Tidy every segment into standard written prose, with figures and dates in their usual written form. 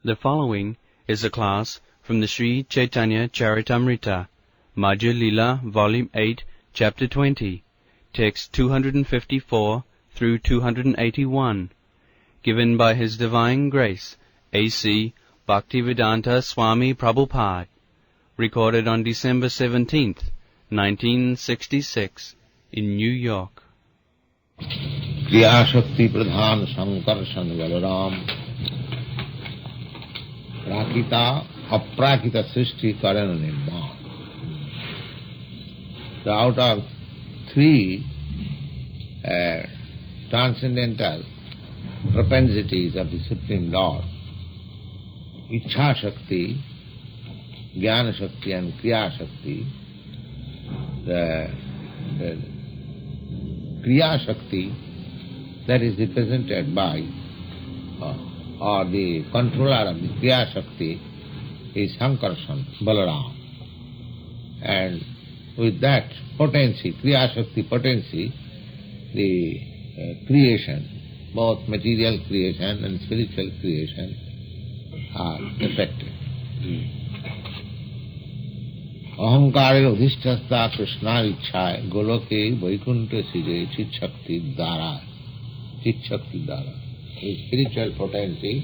The following is a class from the Sri Caitanya-caritāmṛta, Madhya-līlā, Volume 8, Chapter 20, Text 254 through 281, given by His Divine Grace, A.C. Bhaktivedanta Swami Prabhupada, recorded on December 17th, 1966, in New York. क्रियाशक्ति प्रधान संकर्षण बलराम प्राकृता अप्राकृत सृष्टि कारण निर्माण. So out of three transcendental propensities of the Supreme Lord, Ichha Shakti, Jnana Shakti and Kriya Shakti, the Kriya Shakti that is represented by or the controller of the Kriya Shakti is Sankarsana, Balaram. And with that potency, Kriya Shakti potency, the creation, both material creation and spiritual creation are effected. अहंकार अधिष्ठस्ता कृष्णा इच्छाए गोलोके वैकुंठ सिरे चित शक्ति द्वारा. His spiritual potency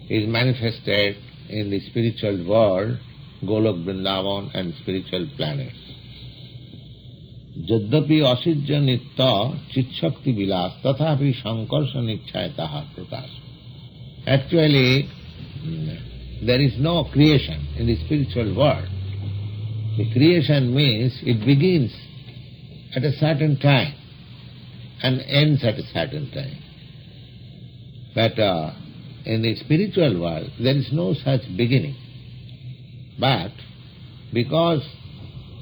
is manifested in the spiritual world, Golok Vrindavan and spiritual planets. Jaddapi asijya nitta chit shakti vilas tathapi sankarsana ichchayataha prakash. Actually, there is no creation in the spiritual world. The creation means it begins at a certain time and ends at a certain time. But in the spiritual world, there is no such beginning. But because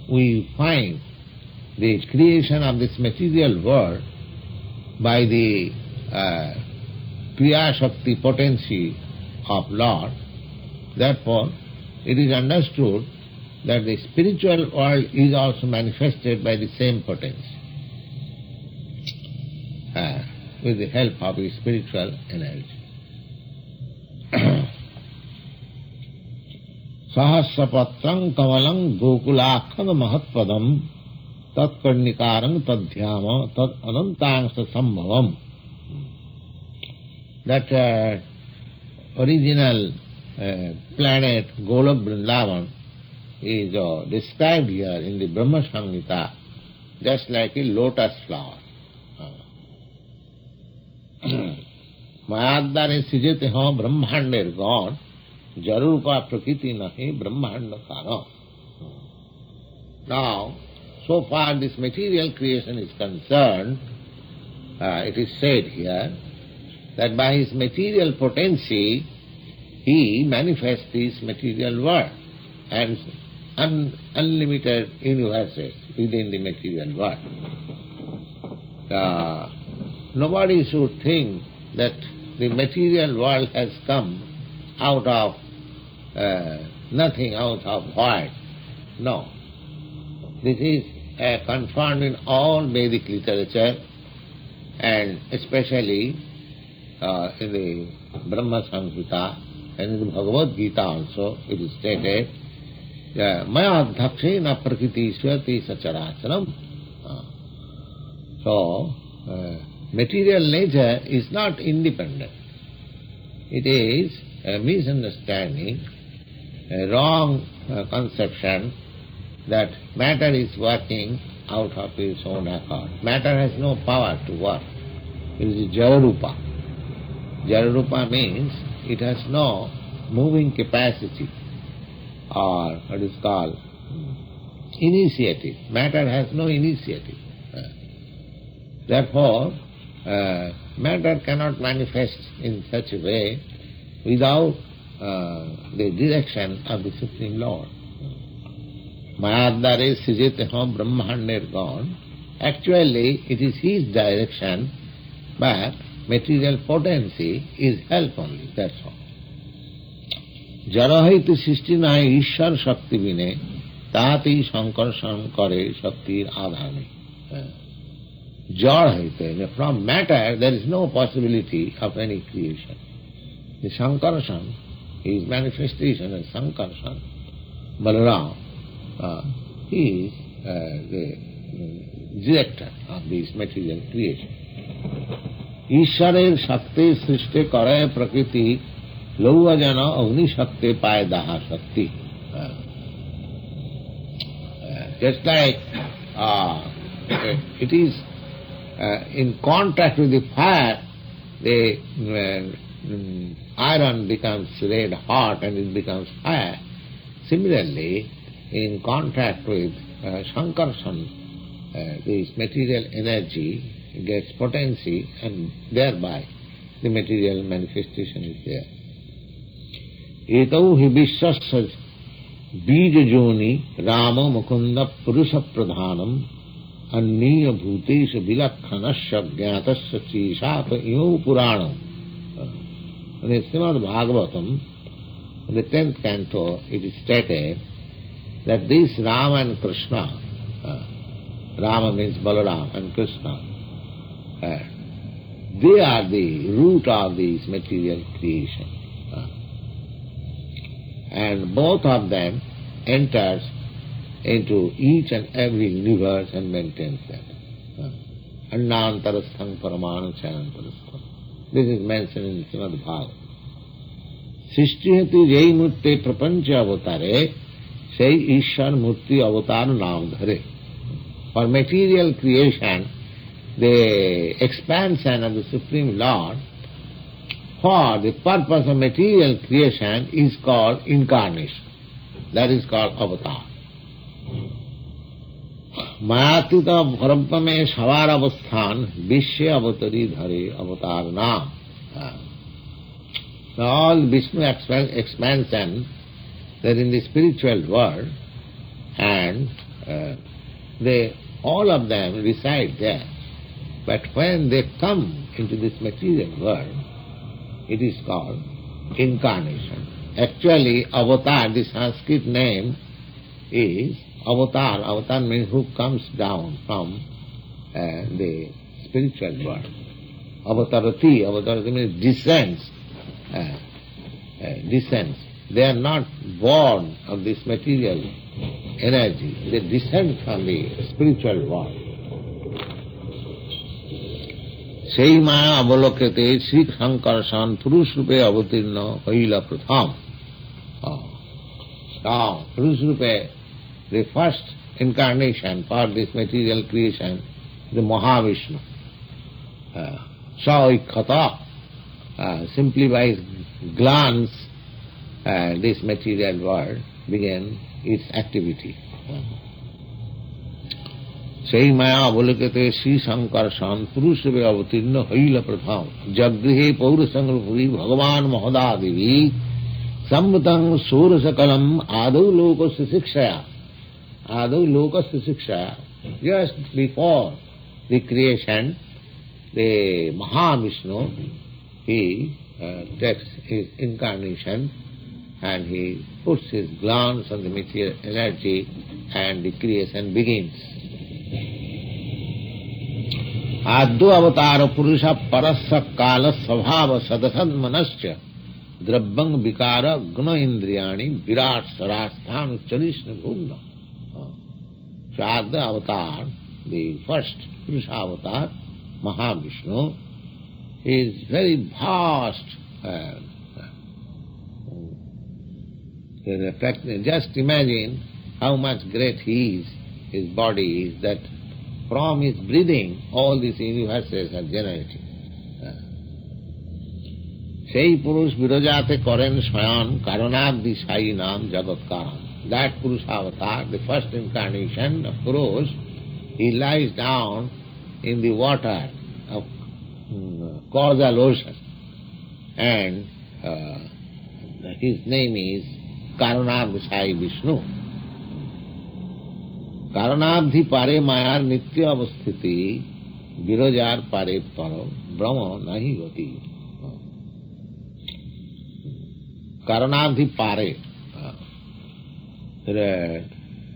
we find the creation of this material world by the Kriya Shakti potency of Lord, therefore it is understood that the spiritual world is also manifested by the same potency, with the help of the spiritual energy. Sahasrapatrang kamalang gokulakhana mahatpadam tat karnikarang tadhyama tad anantangsa sambhavam. That original planet Golok Vrindavan is described here in the Brahma Samhita just like a lotus flower. मायाद्वारे सृजित हो ब्रह्मांडेर गण जरूर का प्रकृति नहीं ब्रह्मांड कारण. Now, so far this material creation is concerned, it is said here that by his material potency he manifests this material world and unlimited universes within the material world. Nobody should think that the material world has come out of nothing, out of void. No. This is confirmed in all Vedic literature and especially in the Brahma Samhita and in the Bhagavad Gita also it is stated, Maya-ādhakṣena prakriti swati sacharacharam. So, material nature is not independent. It is a misunderstanding, a wrong conception that matter is working out of its own accord. Matter has no power to work. It is jararupa. Jararupa means it has no moving capacity or what is called initiative. Matter has no initiative. Therefore, matter cannot manifest in such a way without the direction of the Supreme Lord. Mayadare srijiteham brahmander gone. Actually, it is his direction, but material potency is help only, that's all. Jarahiti sistinae ishar shakti vine tati sankarsana kare shaktir adhane. Jad haite. From matter there is no possibility of any creation. the Sankarsana, his manifestation as Sankarsana, Balaram, he is the director of this material creation. Ishwarer Shakti Srishti Kare Prakriti Lauva Jana Agni Shakti Paye Daha Shakti. Just like it is in contact with the fire, the iron becomes red hot and it becomes fire. Similarly, in contact with Sankarsana, this material energy gets potency and thereby the material manifestation is there. Etau hi vishwasya bija joni rama mukunda purusha pradhanam anniya bhutesha vilakhanasya jnatasya chishata iyo puranam. In the Shrimad Bhagavatam, in the 10th canto, it is stated that this Rama and Krishna, Rama means Balaram and Krishna, they are the root of this material creation. And both of them enters into each and every universe and maintains that. Annantarastham paramanu chayantarastham. This is mentioned in Srimad Bhagavatam. Srishtihati jai murti prapancha avatare, say Ishwar murti avatar naam dhare. For material creation, the expansion of the Supreme Lord, for the purpose of material creation is called incarnation. That is called avatar. Mayatita bharapame shavar avasthan vishya avatari dhare avatar naam. All Vishnu expansion that in the spiritual world, and all of them reside there. But when they come into this material world, it is called incarnation. Actually, avatar, the Sanskrit name is avatar. Avatar means who comes down from the spiritual world. Avatarati means descends. Descends. They are not born of this material energy. They descend from the spiritual world. Sei maya avalokete Sri Sankarsana Purush Rupe avatirna Kaila Pratham. Now, Purush Rupe, the first incarnation for this material creation, the Mahavishnu. Sa-ikkata, simply by glance, this material world began its activity. Sei maya avalokete Sri Sankarsana Purush Rupe avatirna Kaila Pratham. Jagrihe Paurasangapuri Bhagavan Mahadadivi Samvatang Surasakalam Adau Lokasya Sikshaya. Adau Lokasya Sikshaya. Just before the creation, the Mahavishnu, he takes his incarnation and he puts his glance on the material energy and the creation begins. Addu avatara purusha parasya kala svabhava sadasad manasya drabbang vikara guna indriyani virat sarasthan charishna bhunda. So Addu avatar, the first Purusha avatar, Mahavishnu, is very vast. Just imagine how much great he is, his body is, that from his breathing all these universes are generating. Sei Purush Virajate Koren Swayan Karanabdi Sai Nam Jagatkaram. That Purusha avatar, the first incarnation of Purush, he lies down in the water of causal ocean, and his name is Karanabdi Sai Vishnu. Karanabdhi pare mayar nitya avasthiti virajar pare paro brahma nahi gati. Karanabdhi pare,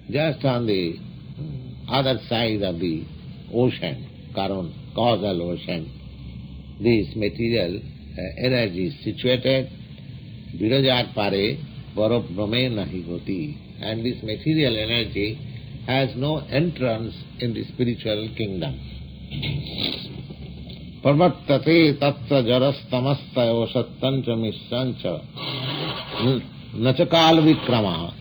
just on the other side of the ocean, causal ocean, this material energy is situated. Virajar pare baro brahme nahi hoti. And this material energy has no entrance in the spiritual kingdom. Parvattate tatta jarastamasttayo sattancha missancha nachakal vikrama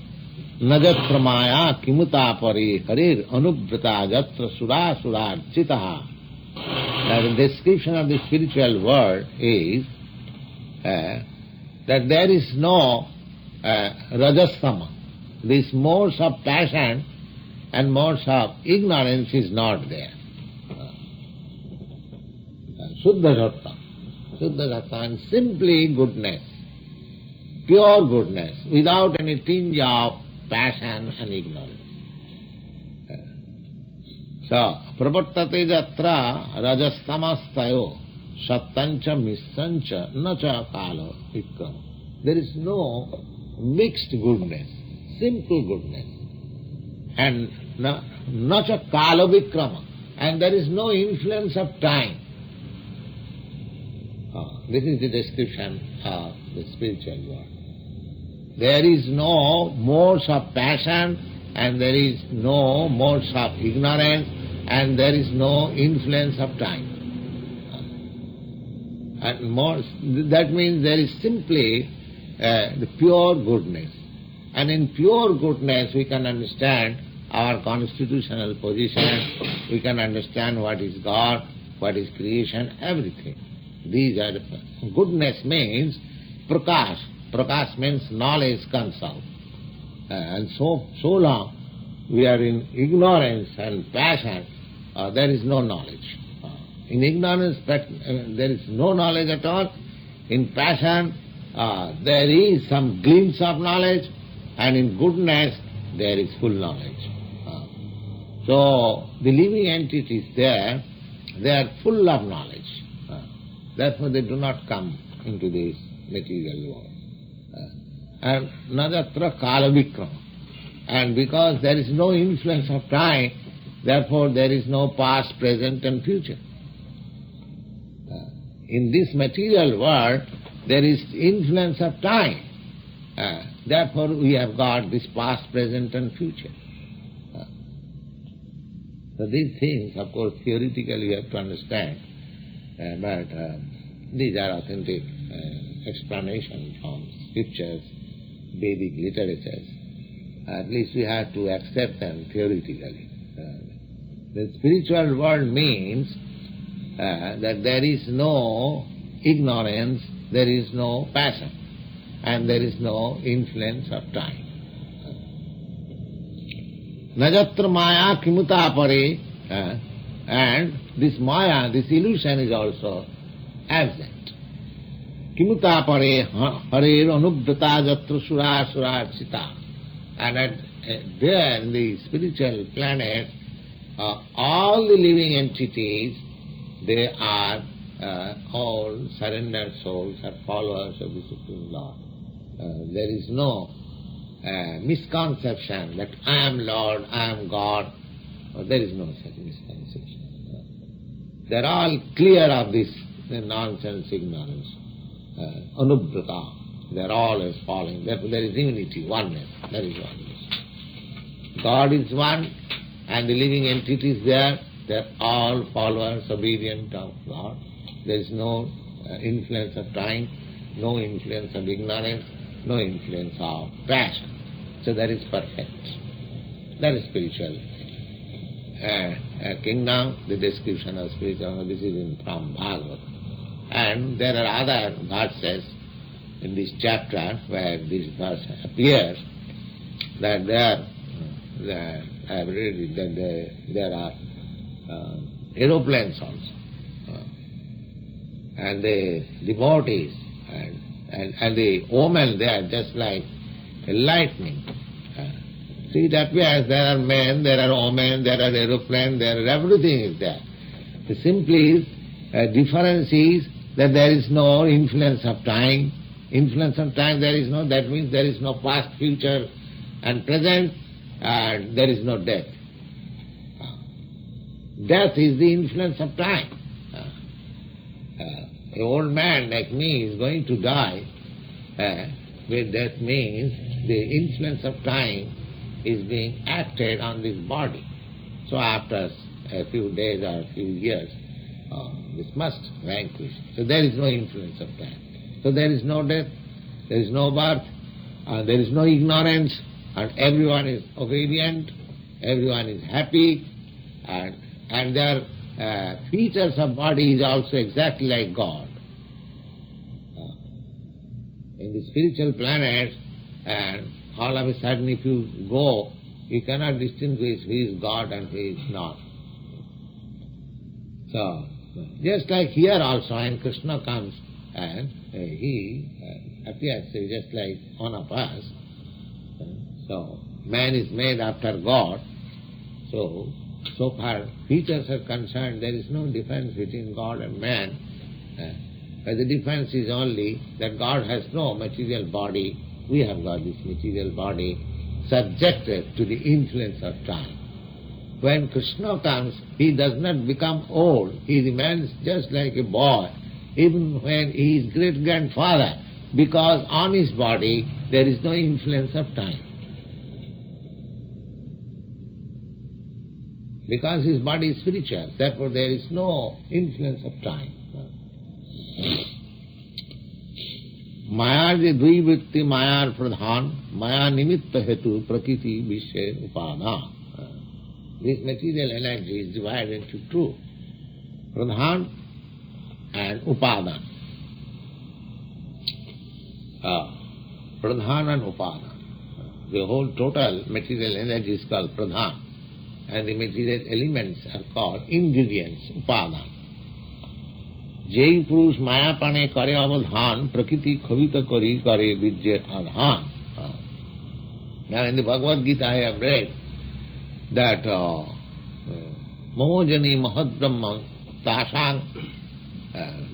najatra maya kimuta pare harir anubrata jatra sura surarchitaha. The description of the spiritual world is that there is no rajastama. These modes of passion and modes of ignorance is not there. Shuddha Satta. Shuddha Satta and simply goodness, pure goodness, without any tinge of passion and ignorance. So, pravartate jatra rajastamastayo sattancha missancha nacha kala vikrama. There is no mixed goodness, simple goodness, and nacha kala vikrama, and there is no influence of time. This is the description of the spiritual world. There is no modes of passion, and there is no modes of ignorance, and there is no influence of time. And that means there is simply the pure goodness. And in pure goodness we can understand our constitutional position, we can understand what is God, what is creation, everything. These are the goodness means prakash. Prakash means knowledge comes out. And so long we are in ignorance and passion, there is no knowledge. In ignorance there is no knowledge at all. In passion there is some glimpse of knowledge, and in goodness there is full knowledge. So the living entities there, they are full of knowledge. Therefore they do not come into this material world. And najatra kala vikrama. And because there is no influence of time, therefore there is no past, present and future. In this material world there is influence of time. Therefore we have got this past, present and future. So these things, of course, theoretically you have to understand, but these are authentic explanations from scriptures, Vedic literatures. At least we have to accept them theoretically. The spiritual world means that there is no ignorance, there is no passion, and there is no influence of time. Najatra maya kimuta pare, and this maya, this illusion is also absent. Kimuta pare harer anubrata jatra sura surarchita. And there in the spiritual planet, all the living entities, they are all surrendered souls, are followers of the Supreme Lord. There is no misconception that I am Lord, I am God. There is no such misconception. They are all clear of this nonsense ignorance. Anubrata, they are always following. Therefore there is unity, oneness. There is oneness. God is one, and the living entities there, they are all followers, obedient of God. There is no influence of time, no influence of ignorance, no influence of passion. So that is perfect. That is spiritual kingdom, the description of spiritual, this is from Bhagavad. And there are other verses in this chapter where this verse appears, that I have read it, that there are aeroplanes also. And the devotees and the women, they are just like lightning. See, it appears there are men, there are women, there are aeroplanes, there are everything is there. The simple difference is that there is no influence of time. Influence of time there is no, that means there is no past, future and present, and there is no death. Death is the influence of time. an old man like me is going to die, with that means the influence of time is being acted on this body. So after a few days or a few years, this must vanquish. So there is no influence of time. So there is no death, there is no birth, there is no ignorance, and everyone is obedient, everyone is happy, and their features of body is also exactly like God. In the spiritual planet, and all of a sudden if you go, you cannot distinguish who is God and who is not. So, just like here also, when Krishna comes and he appears just like one of us, so man is made after God, so far features are concerned, there is no difference between God and man. But the difference is only that God has no material body, we have got this material body subjected to the influence of time. When Krishna comes, he does not become old, he remains just like a boy, even when he is great-grandfather, because on his body there is no influence of time. Because his body is spiritual, therefore there is no influence of time. Maya je dui vritti mayar pradhan, maya nimitta hetu prakriti vishya upada. This material energy is divided into two, pradhan and upada. Pradhan and upada. The whole total material energy is called pradhan, and the material elements are called ingredients, upada. Jai Purush Maya Pane Kare Avadhan Prakriti Khavita Kari Kare Vidya Adhan. Now in the Bhagavad Gita I have read that Mamojani Mahad Brahma Tasang,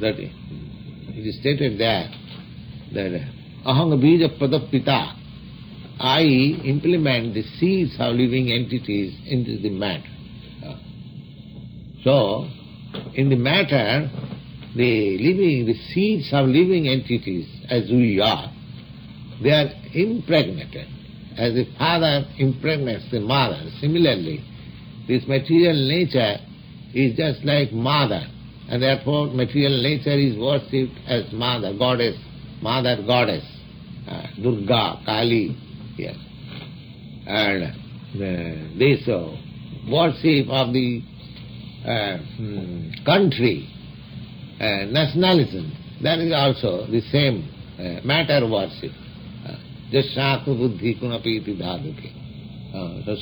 that it is stated there that Ahang Bija Padapita, I implement the seeds of living entities into the matter. So in the matter, the seeds of living entities, as we are, they are impregnated. As the father impregnates the mother, similarly, this material nature is just like mother, and therefore material nature is worshipped as mother goddess, Durga, Kali, yes. And this worship of the country, nationalism, that is also the same matter worship. Jashatma buddhi kunapiti dhaduke.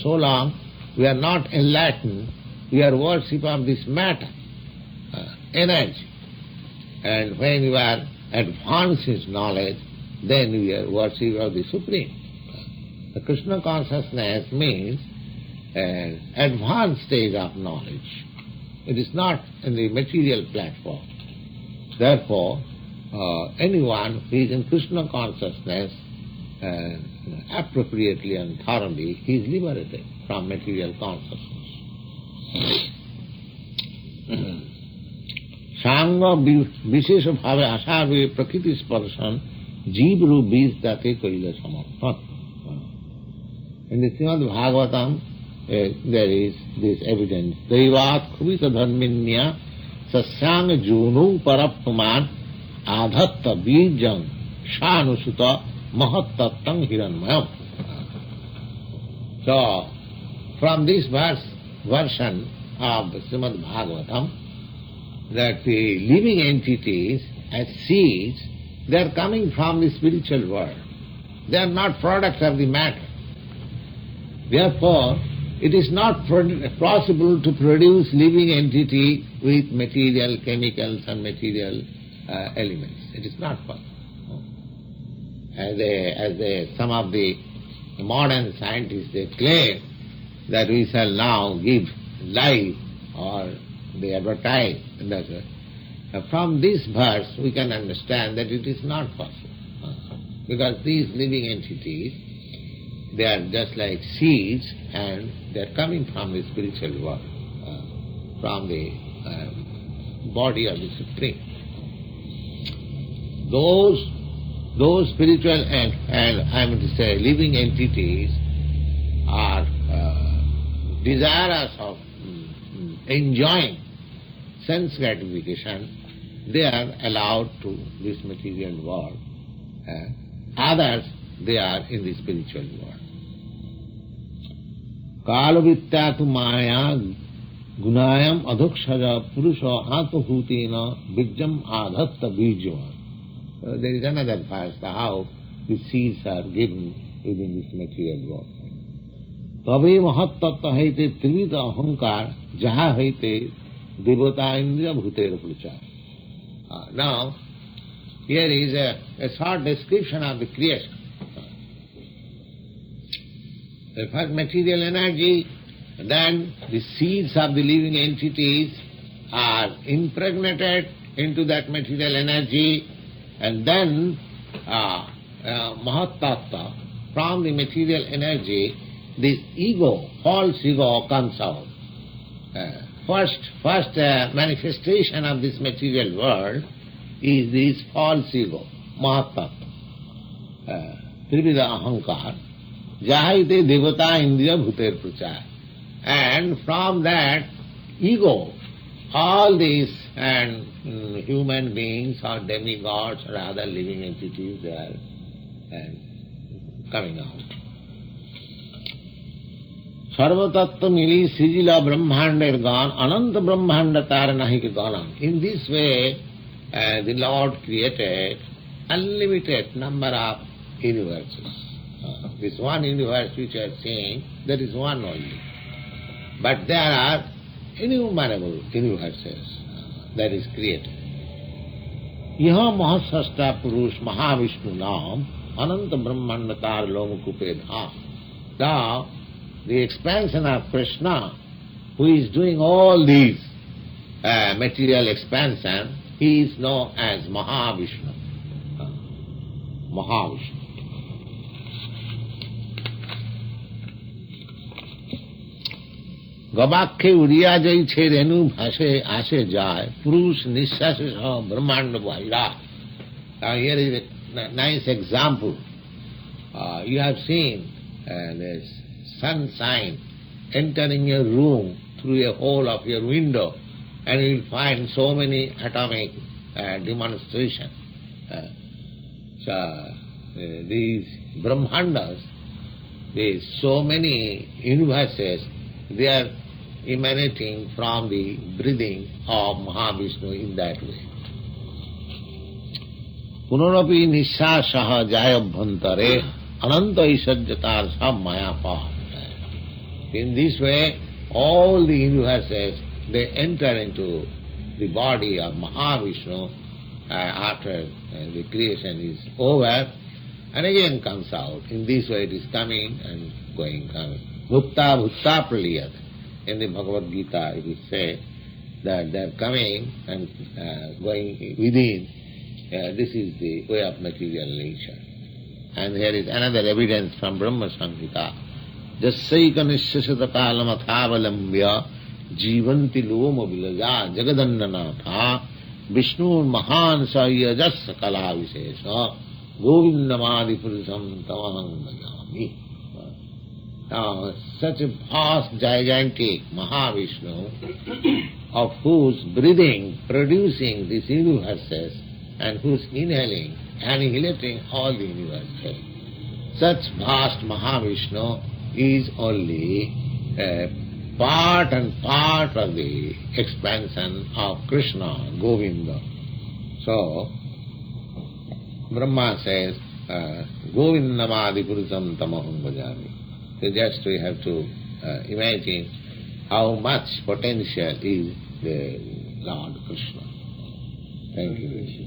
So long we are not enlightened, we are worship of this matter, energy. And when we are advanced in knowledge, then we are worship of the Supreme. The Krishna consciousness means an advanced stage of knowledge. It is not in the material platform. Therefore, anyone who is in Krishna consciousness appropriately and thoroughly, he is liberated from material consciousness. Sanga vishesha bhave asarve prakriti sparshan jivru bij date kaila samarthan. In the Srimad Bhagavatam, there is this evidence. Daivat khuvita dharminya sasyang junu parappuman adhatta bijam shanusuta mahattattam hiranmayam. So, from this version of the Srimad Bhagavatam, that the living entities as seeds, they are coming from the spiritual world. They are not products of the matter. Therefore, it is not possible to produce living entity with material chemicals and material elements. It is not possible. As some of the modern scientists, they claim that we shall now give life, or they advertise. From this verse we can understand that it is not possible. Because these living entities, they are just like seeds, and they are coming from the spiritual world, from the body of the Supreme. those spiritual and I mean to say living entities are desirous of enjoying sense gratification. They are allowed to this material world. Others, they are in the spiritual world. Kalavittya tu maya gunayam adhukshaja purusha atmabhutena vijjam adhatta bijyam. There is another verse, how the seeds are given within this material world. Tabe mahattatta haite trivida ahankar jaha haite devata indriya bhuter prucha. Now, here is a short description of the creation. The first material energy, then the seeds of the living entities are impregnated into that material energy, and then Mahattattva, from the material energy, this ego, false ego comes out. First manifestation of this material world is this false ego, Mahattattva, Trivida Ahankar, Jahaite Devata Indriya Bhuter Pracha. And from that ego, all these and human beings or demigods or other living entities, they are coming out. Sarvatattva mili sijila brahmander gan ananta brahmanda taranahika ganam. In this way, the Lord created unlimited number of universes. This one universe which you are seeing, that is one only. But there are innumerable universes that is created. Yaha mahasasta purush mahavishnu naam ananta brahmanda tar lomukupe dham. Now, the expansion of Krishna, who is doing all these material expansion, he is known as Mahavishnu. Mahavishnu. Gabakhe uriya jai che renu bhase ashe jai purush nishase saha brahmanda vaira. Now here is a nice example. You have seen this sunshine entering your room through a hole of your window, and you will find so many atomic demonstrations. These Brahmandas, these so many universes, they are emanating from the breathing of Mahavishnu in that way. Punarapi nishasaha jayabhantare ananta isajjatar sab mayapa. In this way, all the universes, they enter into the body of Mahavishnu after the creation is over, and again comes out. In this way it is coming and going, coming. Bhutta bhutta praliyat. In the Bhagavad Gita it is said that they are coming and going within. This is the way of material nature. And here is another evidence from Brahma Samhita. Jassaika nishasata kalamathavalambya jivanti loma vilaja jagadannanatha Vishnu mahan sayajas kala visesha govindamadi purusam tamaham bhajami. Now, such a vast, gigantic Mahavishnu, of whose breathing producing these universes and whose inhaling, annihilating all the universes, such vast Mahavishnu is only a part and part of the expansion of Krishna, Govinda. So, Brahma says, Govindamadi Purusam Tamaham Bhajami. So just we have to imagine how much potential is the Lord Krishna. Thank you, Krishna.